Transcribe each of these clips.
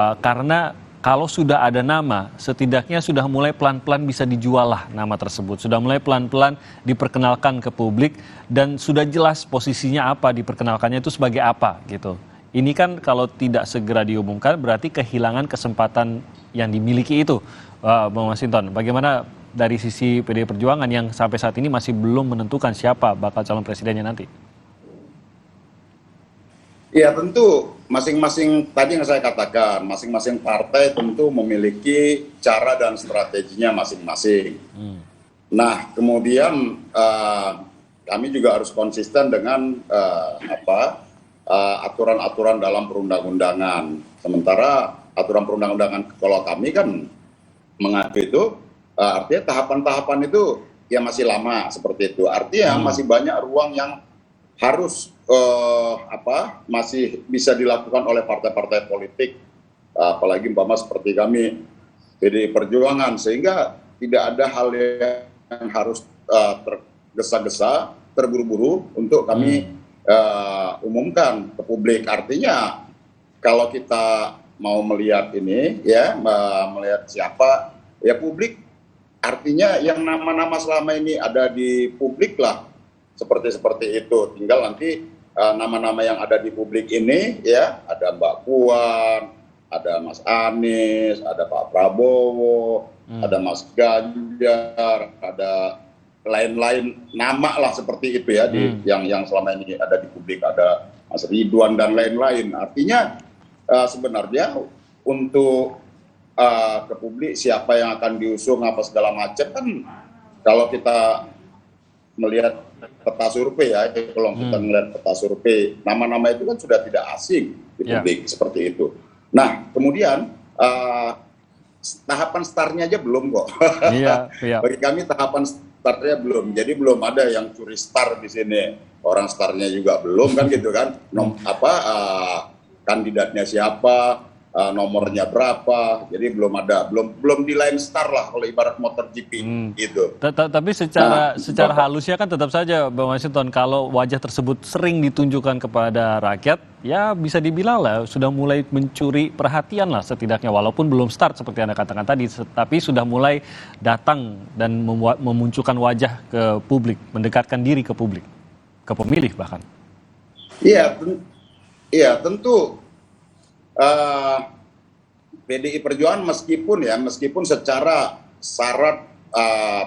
Karena kalau sudah ada nama, setidaknya sudah mulai pelan-pelan bisa dijual lah nama tersebut. Sudah mulai pelan-pelan diperkenalkan ke publik dan sudah jelas posisinya apa, diperkenalkannya itu sebagai apa gitu. Ini kan kalau tidak segera diumumkan berarti kehilangan kesempatan yang dimiliki itu, Bang Masinton. Bagaimana dari sisi PDI Perjuangan yang sampai saat ini masih belum menentukan siapa bakal calon presidennya nanti? Ya tentu masing-masing tadi yang saya katakan, masing-masing partai tentu memiliki cara dan strateginya masing-masing. Nah kemudian kami juga harus konsisten dengan aturan-aturan dalam perundang-undangan. Sementara aturan perundang-undangan kalau kami kan mengatur itu artinya tahapan-tahapan itu ya masih lama seperti itu. Artinya masih banyak ruang yang harus masih bisa dilakukan oleh partai-partai politik, apalagi umpama seperti kami PDI Perjuangan, sehingga tidak ada hal yang harus tergesa-gesa, terburu-buru untuk kami umumkan ke publik. Artinya kalau kita mau melihat ini, ya melihat siapa, ya publik. Artinya yang nama-nama selama ini ada di publik lah, seperti itu. Tinggal nanti nama-nama yang ada di publik ini, ya ada Mbak Puan, ada Mas Anies, ada Pak Prabowo, ada Mas Ganjar, ada lain-lain nama lah seperti itu ya, yang selama ini ada di publik, ada Mas Ridwan dan lain-lain. Artinya sebenarnya untuk ke publik siapa yang akan diusung apa segala macam kan, kalau kita melihat peta survei ya, kalau kita melihat peta survei, nama-nama itu kan sudah tidak asing di publik, seperti itu. Nah kemudian tahapan startnya aja belum kok. Bagi kami tahapan startnya belum, jadi belum ada yang curi star di sini. Orang startnya juga belum kan gitu kan. Kandidatnya siapa, nomornya berapa, jadi belum ada, belum di line star lah kalau ibarat motor GP gitu. Tapi secara halusnya kan tetap saja Bang Masinton, kalau wajah tersebut sering ditunjukkan kepada rakyat, ya bisa dibilang lah sudah mulai mencuri perhatian lah setidaknya, walaupun belum start seperti Anda katakan tadi, tapi sudah mulai datang dan memunculkan wajah ke publik, mendekatkan diri ke publik, ke pemilih bahkan. Iya tentu. PDI Perjuangan meskipun secara syarat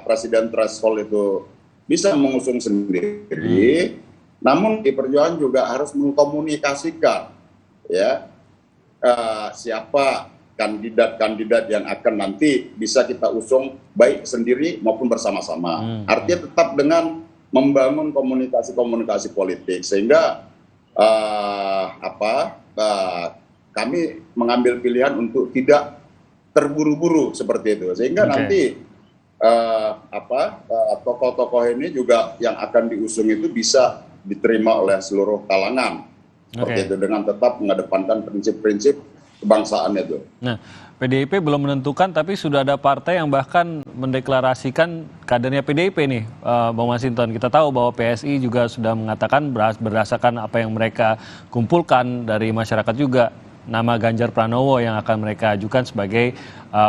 presiden threshold itu bisa mengusung sendiri, namun PDI Perjuangan juga harus mengkomunikasikan ya siapa kandidat-kandidat yang akan nanti bisa kita usung baik sendiri maupun bersama-sama. Artinya tetap dengan membangun komunikasi politik sehingga kami mengambil pilihan untuk tidak terburu-buru seperti itu, sehingga nanti tokoh-tokoh ini juga yang akan diusung itu bisa diterima oleh seluruh kalangan, seperti itu, dengan tetap mengedepankan prinsip-prinsip kebangsaan itu. Nah, PDIP belum menentukan, tapi sudah ada partai yang bahkan mendeklarasikan kadernya PDIP nih, Bang Masinton. Kita tahu bahwa PSI juga sudah mengatakan berdasarkan apa yang mereka kumpulkan dari masyarakat juga, nama Ganjar Pranowo yang akan mereka ajukan sebagai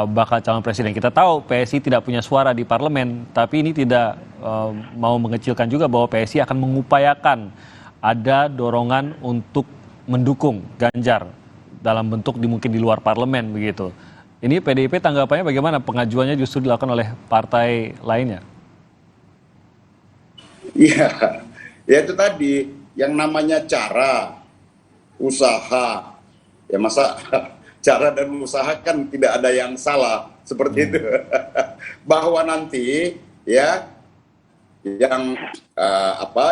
bakal calon presiden. Kita tahu PSI tidak punya suara di parlemen, tapi ini tidak mau mengecilkan juga bahwa PSI akan mengupayakan ada dorongan untuk mendukung Ganjar dalam bentuk mungkin di luar parlemen begitu. Ini PDIP tanggapannya bagaimana? Pengajuannya justru dilakukan oleh partai lainnya. Iya, ya itu tadi yang namanya cara, usaha. Ya masa cara dan usaha kan tidak ada yang salah seperti itu. Bahwa nanti ya yang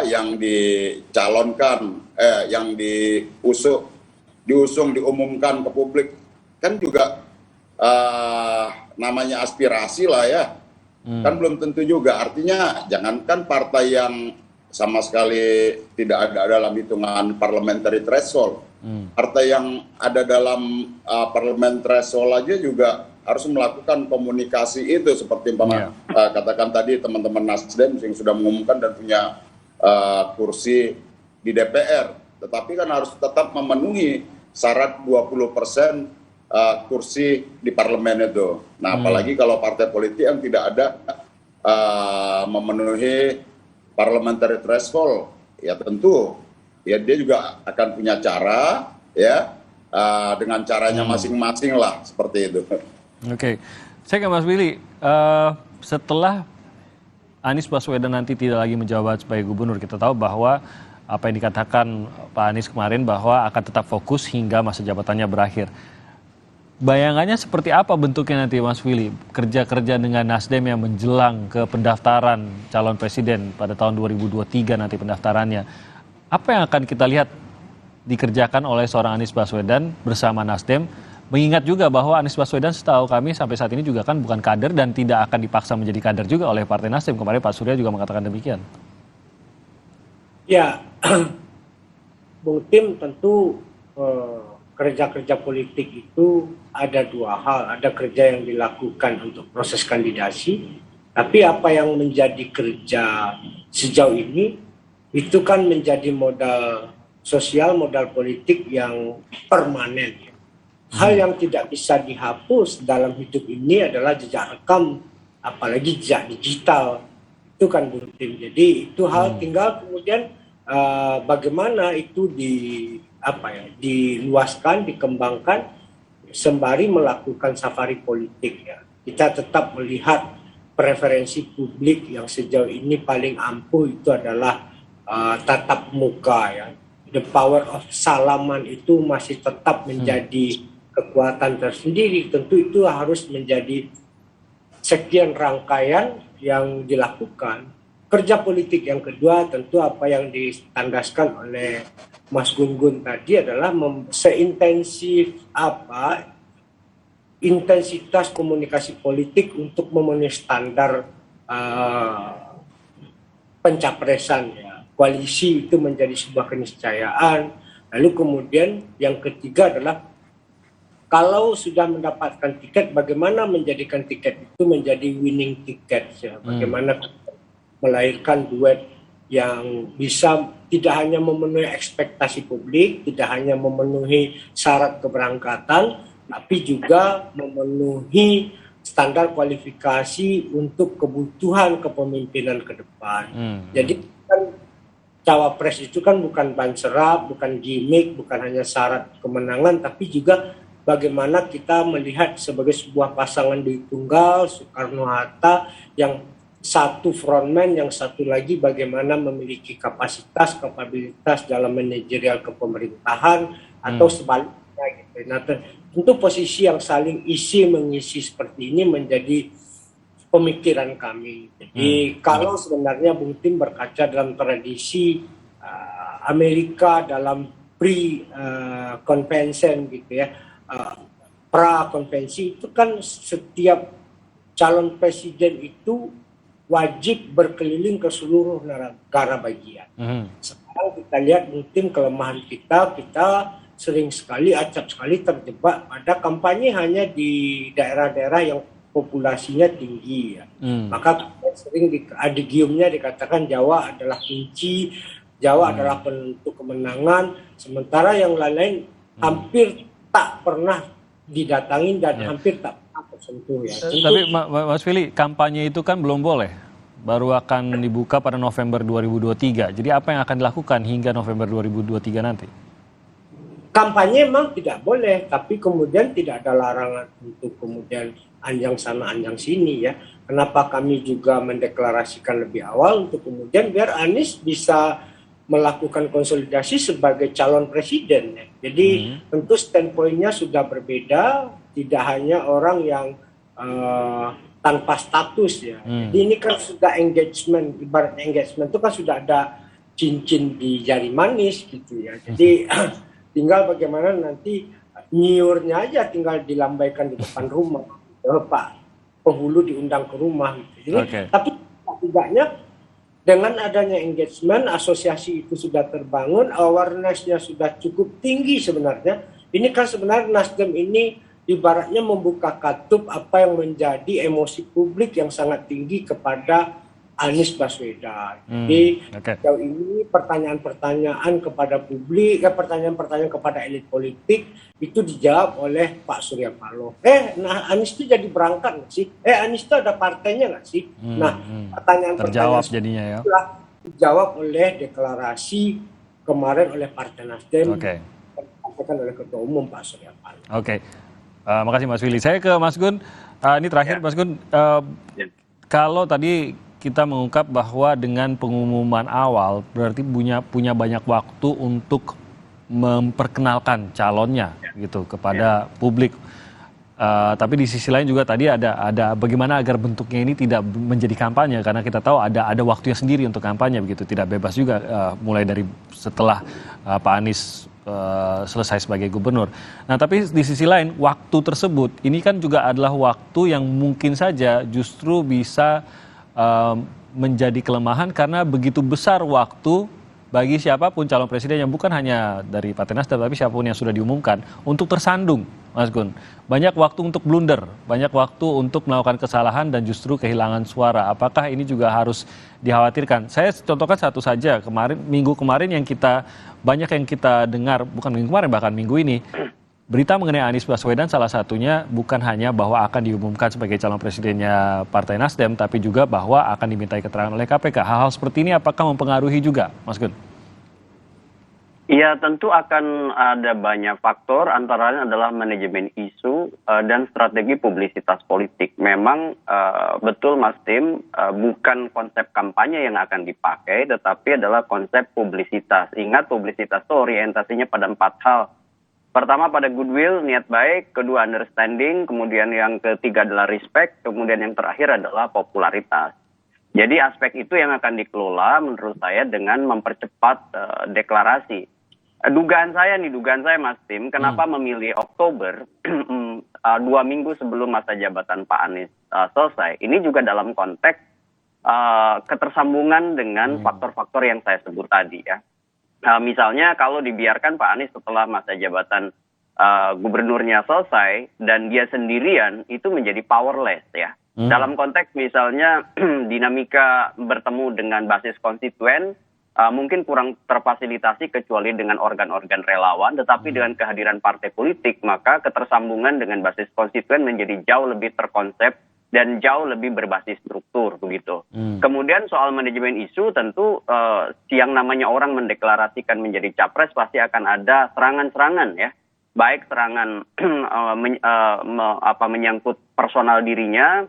yang dicalonkan, yang diusung diumumkan ke publik kan juga namanya aspirasi lah ya. Kan belum tentu juga. Artinya jangankan partai yang sama sekali tidak ada dalam hitungan parliamentary threshold. Partai yang ada dalam parliamentary threshold aja juga harus melakukan komunikasi itu, seperti katakan tadi teman-teman Nasdem yang sudah mengumumkan dan punya kursi di DPR, tetapi kan harus tetap memenuhi syarat 20% kursi di parlemen itu. Nah, apalagi kalau partai politik yang tidak ada memenuhi parliamentary threshold, ya tentu ya dia juga akan punya cara ya dengan caranya masing-masing lah seperti itu. Oke, saya ke Mas Willy. Setelah Anies Baswedan nanti tidak lagi menjabat sebagai gubernur, kita tahu bahwa apa yang dikatakan Pak Anies kemarin bahwa akan tetap fokus hingga masa jabatannya berakhir. Bayangannya seperti apa bentuknya nanti Mas Willy? Kerja-kerja dengan Nasdem yang menjelang ke pendaftaran calon presiden pada tahun 2023 nanti pendaftarannya. Apa yang akan kita lihat dikerjakan oleh seorang Anies Baswedan bersama Nasdem? Mengingat juga bahwa Anies Baswedan setahu kami sampai saat ini juga kan bukan kader dan tidak akan dipaksa menjadi kader juga oleh Partai Nasdem. Kemarin Pak Surya juga mengatakan demikian. Ya, Bung Tim tentu kerja-kerja politik itu ada dua hal. Ada kerja yang dilakukan untuk proses kandidasi, tapi apa yang menjadi kerja sejauh ini itu kan menjadi modal sosial, modal politik yang permanen. Hal yang tidak bisa dihapus dalam hidup ini adalah jejak rekam, apalagi jejak digital. Itu kan Bung Tim. Jadi itu hal tinggal kemudian bagaimana itu diluaskan, dikembangkan sembari melakukan safari politik ya. Kita tetap melihat preferensi publik yang sejauh ini paling ampuh itu adalah tatap muka ya. The power of salaman itu masih tetap menjadi kekuatan tersendiri. Tentu itu harus menjadi sekian rangkaian yang dilakukan. Kerja politik yang kedua tentu apa yang ditandaskan oleh Mas Gun-Gun tadi adalah seintensif intensitas komunikasi politik untuk memenuhi standar pencapresan ya. Koalisi itu menjadi sebuah keniscayaan. Lalu kemudian yang ketiga adalah kalau sudah mendapatkan tiket, bagaimana menjadikan tiket itu menjadi winning ticket ya. Bagaimana melahirkan duet yang bisa tidak hanya memenuhi ekspektasi publik, tidak hanya memenuhi syarat keberangkatan, tapi juga memenuhi standar kualifikasi untuk kebutuhan kepemimpinan ke depan. Jadi kan cawapres itu kan bukan ban serap, bukan gimmick, bukan hanya syarat kemenangan, tapi juga bagaimana kita melihat sebagai sebuah pasangan Dwi Tunggal, Soekarno-Hatta yang satu frontman, yang satu lagi bagaimana memiliki kapasitas, kapabilitas dalam manajerial kepemerintahan atau sebaliknya gitu. Nah, tentu posisi yang saling isi mengisi seperti ini menjadi pemikiran kami. Jadi kalau sebenarnya Bung Tim berkaca dalam tradisi Amerika dalam pre-convention gitu ya, pra-konvensi itu kan setiap calon presiden itu wajib berkeliling ke seluruh negara bagian. Sekarang kita lihat mungkin kelemahan kita sering sekali, acap sekali terjebak pada kampanye hanya di daerah-daerah yang populasinya tinggi ya. Maka sering adigiumnya dikatakan Jawa adalah kunci, Jawa adalah penentu kemenangan, sementara yang lain-lain hampir tak pernah didatangin dan hampir tak tersentuh ya. Tapi Mas Willy, kampanye itu kan belum boleh. Baru akan dibuka pada November 2023. Jadi apa yang akan dilakukan hingga November 2023 nanti? Kampanye memang tidak boleh, tapi kemudian tidak ada larangan untuk kemudian anjang sana anjang sini ya. Kenapa kami juga mendeklarasikan lebih awal untuk kemudian biar Anies bisa melakukan konsolidasi sebagai calon presiden ya. Jadi tentu standpoint-nya sudah berbeda, tidak hanya orang yang tanpa status ya. Jadi ini kan sudah engagement, ibarat engagement itu kan sudah ada cincin di jari manis gitu ya. Jadi tinggal bagaimana nanti nyiurnya aja tinggal dilambaikan di depan rumah. Pak penghulu diundang ke rumah gitu. Jadi, tapi tidaknya dengan adanya engagement, asosiasi itu sudah terbangun, awareness-nya sudah cukup tinggi sebenarnya. Ini kan sebenarnya Nasdem ini ibaratnya membuka katup apa yang menjadi emosi publik yang sangat tinggi kepada Anies Baswedan. Jadi sejauh ini pertanyaan-pertanyaan kepada publik, pertanyaan-pertanyaan kepada elit politik itu dijawab oleh Pak Surya Paloh. Nah Anies itu jadi berangkat nggak sih? Anies itu ada partainya nggak sih? Nah pertanyaan-pertanyaan jadinya ya. Itulah dijawab oleh deklarasi kemarin oleh Partai Nasdem, disampaikan oleh Ketua Umum Pak Surya Paloh. Makasih Mas Willy. Saya ke Mas Gun. Ini terakhir Mas Gun. Kalau tadi kita mengungkap bahwa dengan pengumuman awal berarti punya banyak waktu untuk memperkenalkan calonnya gitu kepada publik. Tapi di sisi lain juga tadi ada bagaimana agar bentuknya ini tidak menjadi kampanye, karena kita tahu ada waktunya sendiri untuk kampanye begitu, tidak bebas juga mulai dari setelah Pak Anies selesai sebagai gubernur. Nah tapi di sisi lain waktu tersebut ini kan juga adalah waktu yang mungkin saja justru bisa menjadi kelemahan karena begitu besar waktu bagi siapapun calon presiden yang bukan hanya dari Partai Nasdem tapi siapapun yang sudah diumumkan untuk tersandung, Mas Gun. Banyak waktu untuk blunder, banyak waktu untuk melakukan kesalahan dan justru kehilangan suara. Apakah ini juga harus dikhawatirkan? Saya contohkan satu saja, minggu kemarin yang banyak yang kita dengar, bukan minggu kemarin bahkan minggu ini, berita mengenai Anies Baswedan salah satunya bukan hanya bahwa akan diumumkan sebagai calon presidennya Partai Nasdem, tapi juga bahwa akan dimintai keterangan oleh KPK. Hal-hal seperti ini apakah mempengaruhi juga, Mas Gun? Ya, tentu akan ada banyak faktor, antaranya adalah manajemen isu dan strategi publisitas politik. Memang betul Mas Tim, bukan konsep kampanye yang akan dipakai, tetapi adalah konsep publisitas. Ingat, publisitas itu orientasinya pada 4 hal. Pertama pada goodwill, niat baik, kedua understanding, kemudian yang ketiga adalah respect, kemudian yang terakhir adalah popularitas. Jadi aspek itu yang akan dikelola menurut saya dengan mempercepat deklarasi. Dugaan saya Mas Tim, kenapa memilih Oktober, 2 minggu sebelum masa jabatan Pak Anies selesai. Ini juga dalam konteks ketersambungan dengan faktor-faktor yang saya sebut tadi ya. Misalnya kalau dibiarkan Pak Anies setelah masa jabatan gubernurnya selesai dan dia sendirian, itu menjadi powerless ya. Dalam konteks misalnya dinamika bertemu dengan basis konstituen mungkin kurang terfasilitasi kecuali dengan organ-organ relawan, tetapi dengan kehadiran partai politik maka ketersambungan dengan basis konstituen menjadi jauh lebih terkonsep dan jauh lebih berbasis struktur begitu. Kemudian soal manajemen isu tentu yang namanya orang mendeklarasikan menjadi capres pasti akan ada serangan-serangan ya. Baik serangan menyangkut personal dirinya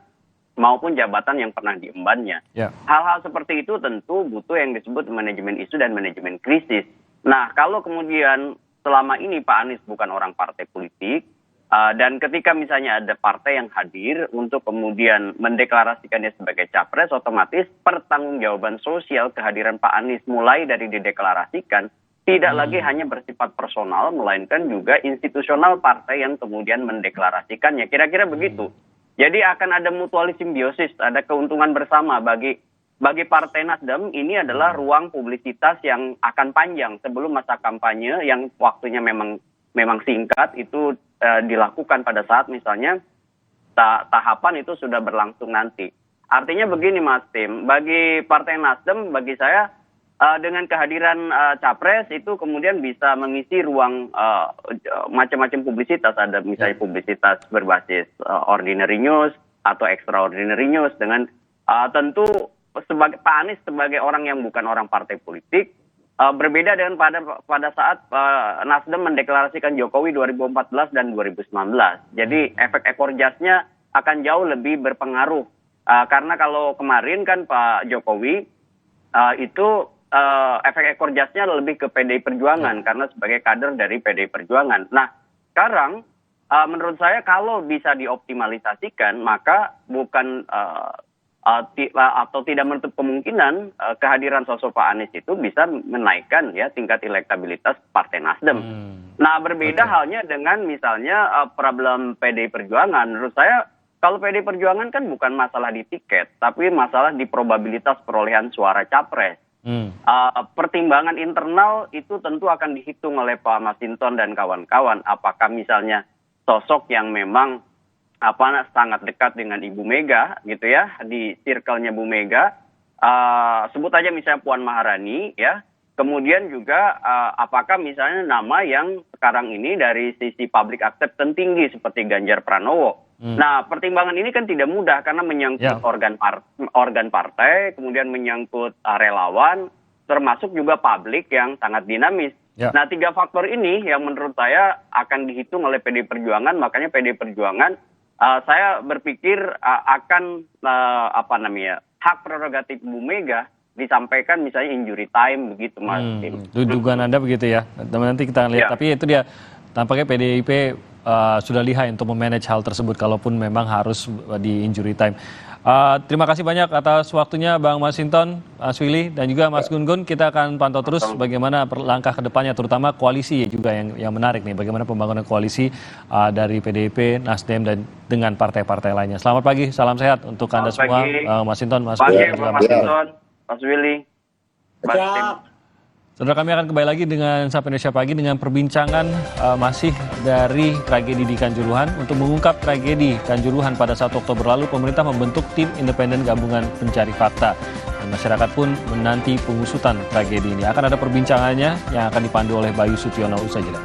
maupun jabatan yang pernah diembannya. Hal-hal seperti itu tentu butuh yang disebut manajemen isu dan manajemen krisis. Nah, kalau kemudian selama ini Pak Anies bukan orang partai politik, dan ketika misalnya ada partai yang hadir untuk kemudian mendeklarasikannya sebagai capres, otomatis pertanggungjawaban sosial kehadiran Pak Anies mulai dari dideklarasikan tidak lagi hanya bersifat personal, melainkan juga institusional partai yang kemudian mendeklarasikannya. Kira-kira begitu. Jadi akan ada mutualis simbiosis, ada keuntungan bersama bagi Partai Nasdem. Ini adalah ruang publisitas yang akan panjang sebelum masa kampanye yang waktunya memang singkat itu dilakukan pada saat misalnya tahapan itu sudah berlangsung nanti. Artinya begini Mas Tim, bagi Partai Nasdem, bagi saya dengan kehadiran capres itu kemudian bisa mengisi ruang macam-macam publisitas. Ada misalnya publisitas berbasis ordinary news atau extraordinary news dengan tentu sebagai Pak Anies sebagai orang yang bukan orang partai politik. Berbeda dengan pada saat Nasdem mendeklarasikan Jokowi 2014 dan 2019. Jadi efek ekor jasnya akan jauh lebih berpengaruh. Karena kalau kemarin kan Pak Jokowi itu efek ekor jasnya lebih ke PDI Perjuangan karena sebagai kader dari PDI Perjuangan. Nah, sekarang menurut saya kalau bisa dioptimalisasikan maka bukan atau tidak menutup kemungkinan kehadiran sosok Pak Anies itu bisa menaikkan ya tingkat elektabilitas Partai Nasdem. Nah, berbeda halnya dengan misalnya problem PDI Perjuangan. Menurut saya kalau PDI Perjuangan kan bukan masalah di tiket, tapi masalah di probabilitas perolehan suara capres. Pertimbangan internal itu tentu akan dihitung oleh Pak Masinton dan kawan-kawan. Apakah misalnya sosok yang memang sangat dekat dengan Ibu Mega gitu ya, di circle-nya Bu Mega, sebut aja misalnya Puan Maharani ya. Kemudian juga apakah misalnya nama yang sekarang ini dari sisi public acceptance tinggi seperti Ganjar Pranowo. Nah, pertimbangan ini kan tidak mudah karena menyangkut organ partai, kemudian menyangkut relawan, termasuk juga publik yang sangat dinamis. Nah, 3 faktor ini yang menurut saya akan dihitung oleh PDI Perjuangan, makanya PDI Perjuangan saya berpikir akan hak prerogatif Bu Mega disampaikan misalnya injury time begitu Mas. Dugaan Anda begitu ya. Nanti kita lihat. Tapi itu dia tampaknya PDIP sudah lihai untuk memanage hal tersebut kalaupun memang harus di injury time. Terima kasih banyak atas waktunya Bang Masinton, Mas Willy dan juga Mas Gun-Gun. Kita akan pantau terus bagaimana langkah ke depannya terutama koalisi juga yang menarik nih. Bagaimana pembangunan koalisi dari PDIP, Nasdem dan dengan partai-partai lainnya. Selamat pagi, salam sehat untuk Anda semua. Mas Masinton, Mas Gun-Gun. Mas Masinton, Mas Willy. Saudara, kami akan kembali lagi dengan Sapa Indonesia Pagi dengan perbincangan masih dari tragedi di Kanjuruhan. Untuk mengungkap tragedi Kanjuruhan pada 1 Oktober lalu, pemerintah membentuk tim independen gabungan pencari fakta. Dan masyarakat pun menanti pengusutan tragedi ini. Akan ada perbincangannya yang akan dipandu oleh Bayu Sutiono usai jeda.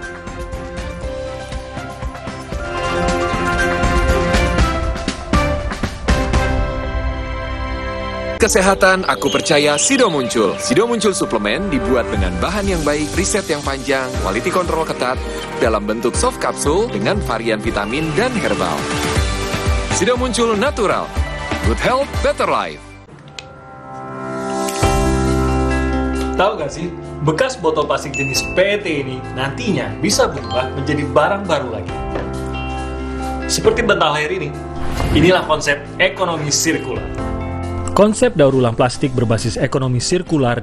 Kesehatan aku percaya Sido Muncul. Sido Muncul suplemen dibuat dengan bahan yang baik, riset yang panjang, quality control ketat, dalam bentuk soft kapsul dengan varian vitamin dan herbal. Sido Muncul natural. Good health, better life. Tahu gak sih, bekas botol plastik jenis PET ini nantinya bisa berubah menjadi barang baru lagi. Seperti bantal air ini. Inilah konsep ekonomi sirkular. Konsep daur ulang plastik berbasis ekonomi sirkular